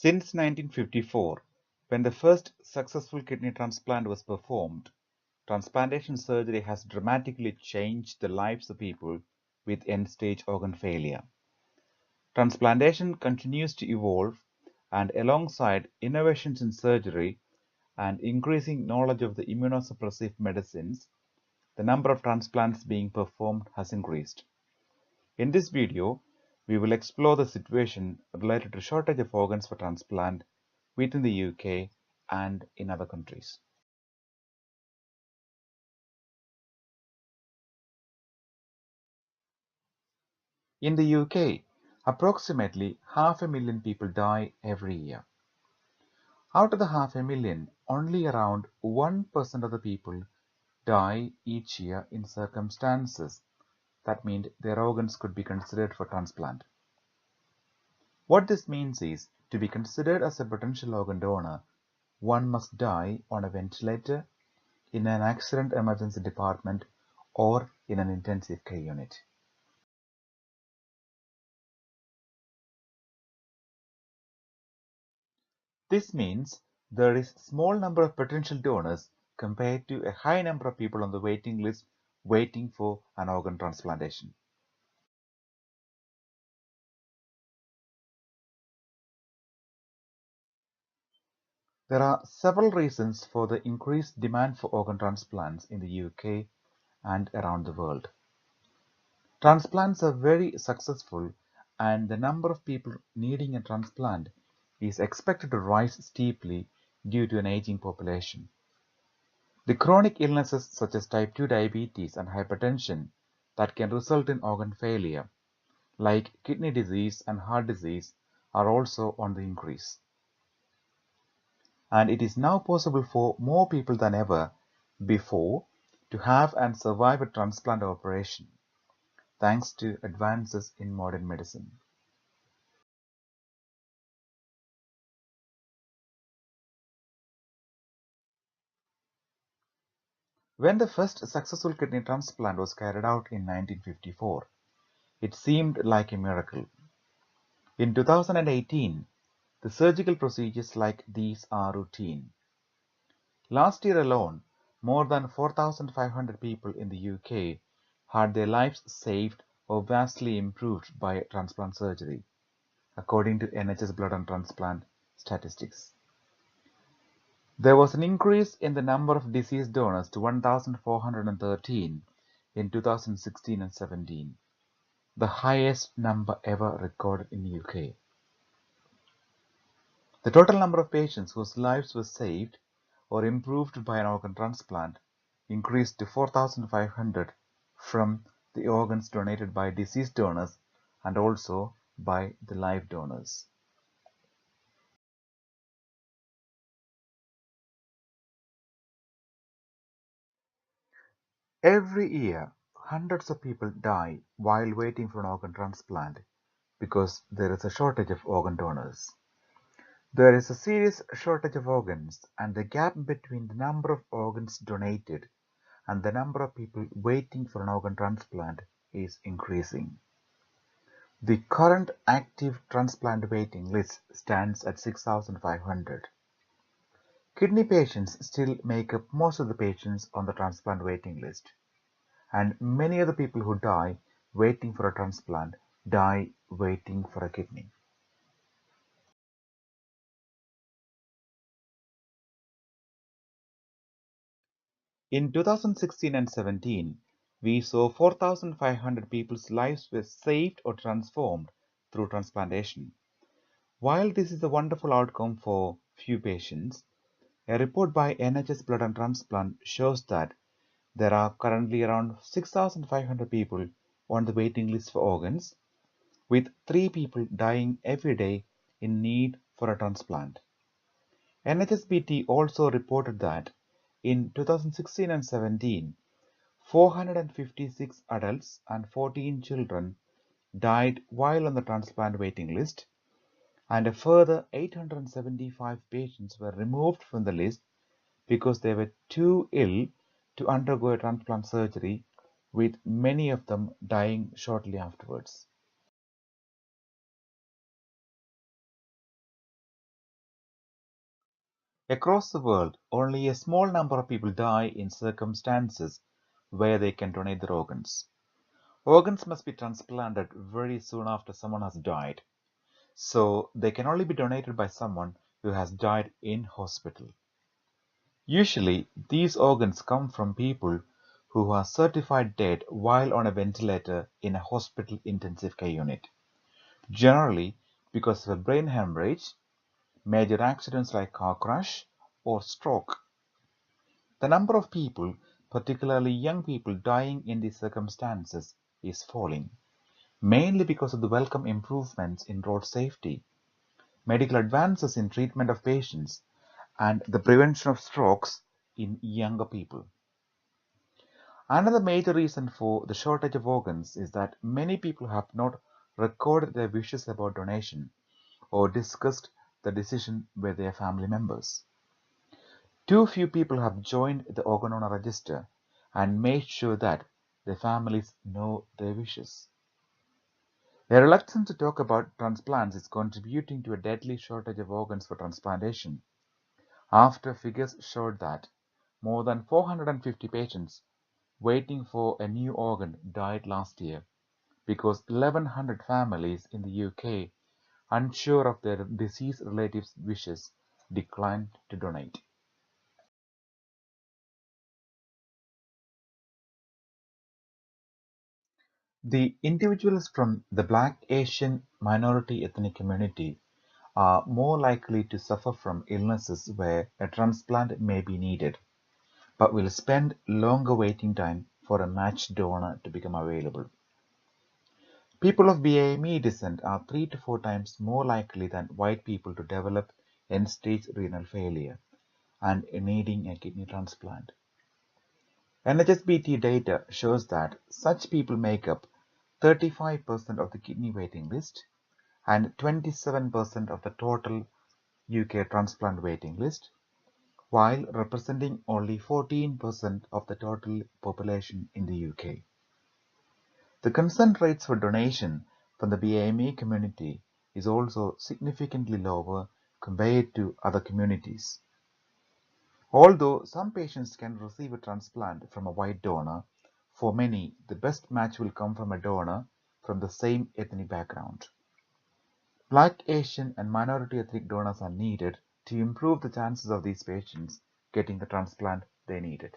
Since 1954, when the first successful kidney transplant was performed, transplantation surgery has dramatically changed the lives of people with end-stage organ failure. Transplantation continues to evolve, and alongside innovations in surgery and increasing knowledge of the immunosuppressive medicines, the number of transplants being performed has increased. In this video, we will explore the situation related to shortage of organs for transplant within the UK and in other countries. In the UK, approximately 500,000 people die every year. Out of the 500,000, only around 1% of the people die each year in circumstances that mean their organs could be considered for transplant. What this means is, to be considered as a potential organ donor, one must die on a ventilator, in an accident emergency department, or in an intensive care unit. This means there is a small number of potential donors compared to a high number of people on the waiting list waiting for an organ transplantation. There are several reasons for the increased demand for organ transplants in the UK and around the world. Transplants are very successful, and the number of people needing a transplant is expected to rise steeply due to an aging population. The chronic illnesses such as type 2 diabetes and hypertension that can result in organ failure, like kidney disease and heart disease, are also on the increase. And it is now possible for more people than ever before to have and survive a transplant operation, thanks to advances in modern medicine. When the first successful kidney transplant was carried out in 1954, it seemed like a miracle. In 2018, the surgical procedures like these are routine. Last year alone, more than 4,500 people in the UK had their lives saved or vastly improved by transplant surgery, according to NHS blood and transplant statistics. There was an increase in the number of deceased donors to 1,413 in 2016 and 17, the highest number ever recorded in the UK. The total number of patients whose lives were saved or improved by an organ transplant increased to 4,500 from the organs donated by deceased donors and also by the live donors. Every year, hundreds of people die while waiting for an organ transplant because there is a shortage of organ donors. There is a serious shortage of organs, and the gap between the number of organs donated and the number of people waiting for an organ transplant is increasing. The current active transplant waiting list stands at 6,500. Kidney patients still make up most of the patients on the transplant waiting list, and many of the people who die waiting for a transplant die waiting for a kidney. In 2016 and 17, we saw 4,500 people's lives were saved or transformed through transplantation. While this is a wonderful outcome for few patients, a report by NHS Blood and Transplant shows that there are currently around 6,500 people on the waiting list for organs, with 3 people dying every day in need for a transplant. NHSBT also reported that in 2016 and 17, 456 adults and 14 children died while on the transplant waiting list, and a further 875 patients were removed from the list because they were too ill to undergo a transplant surgery, with many of them dying shortly afterwards. Across the world, only a small number of people die in circumstances where they can donate their organs. Organs must be transplanted very soon after someone has died, so they can only be donated by someone who has died in hospital. Usually, these organs come from people who are certified dead while on a ventilator in a hospital intensive care unit, generally because of a brain hemorrhage, major accidents like car crash, or stroke. The number of people, particularly young people, dying in these circumstances is falling, mainly because of the welcome improvements in road safety, medical advances in treatment of patients, and the prevention of strokes in younger people. Another major reason for the shortage of organs is that many people have not recorded their wishes about donation or discussed the decision with their family members. Too few people have joined the organ donor register and made sure that their families know their wishes. A reluctance to talk about transplants is contributing to a deadly shortage of organs for transplantation, after figures showed that more than 450 patients waiting for a new organ died last year because 1,100 families in the UK, unsure of their deceased relatives' wishes, declined to donate. The individuals from the Black, Asian, minority ethnic community are more likely to suffer from illnesses where a transplant may be needed, but will spend longer waiting time for a matched donor to become available. People of BAME descent are 3 to 4 times more likely than white people to develop end-stage renal failure and needing a kidney transplant. NHSBT data shows that such people make up 35% of the kidney waiting list and 27% of the total UK transplant waiting list, while representing only 14% of the total population in the UK. The consent rates for donation from the BAME community is also significantly lower compared to other communities. Although some patients can receive a transplant from a white donor, for many the best match will come from a donor from the same ethnic background. Black, Asian, and minority ethnic donors are needed to improve the chances of these patients getting the transplant they needed.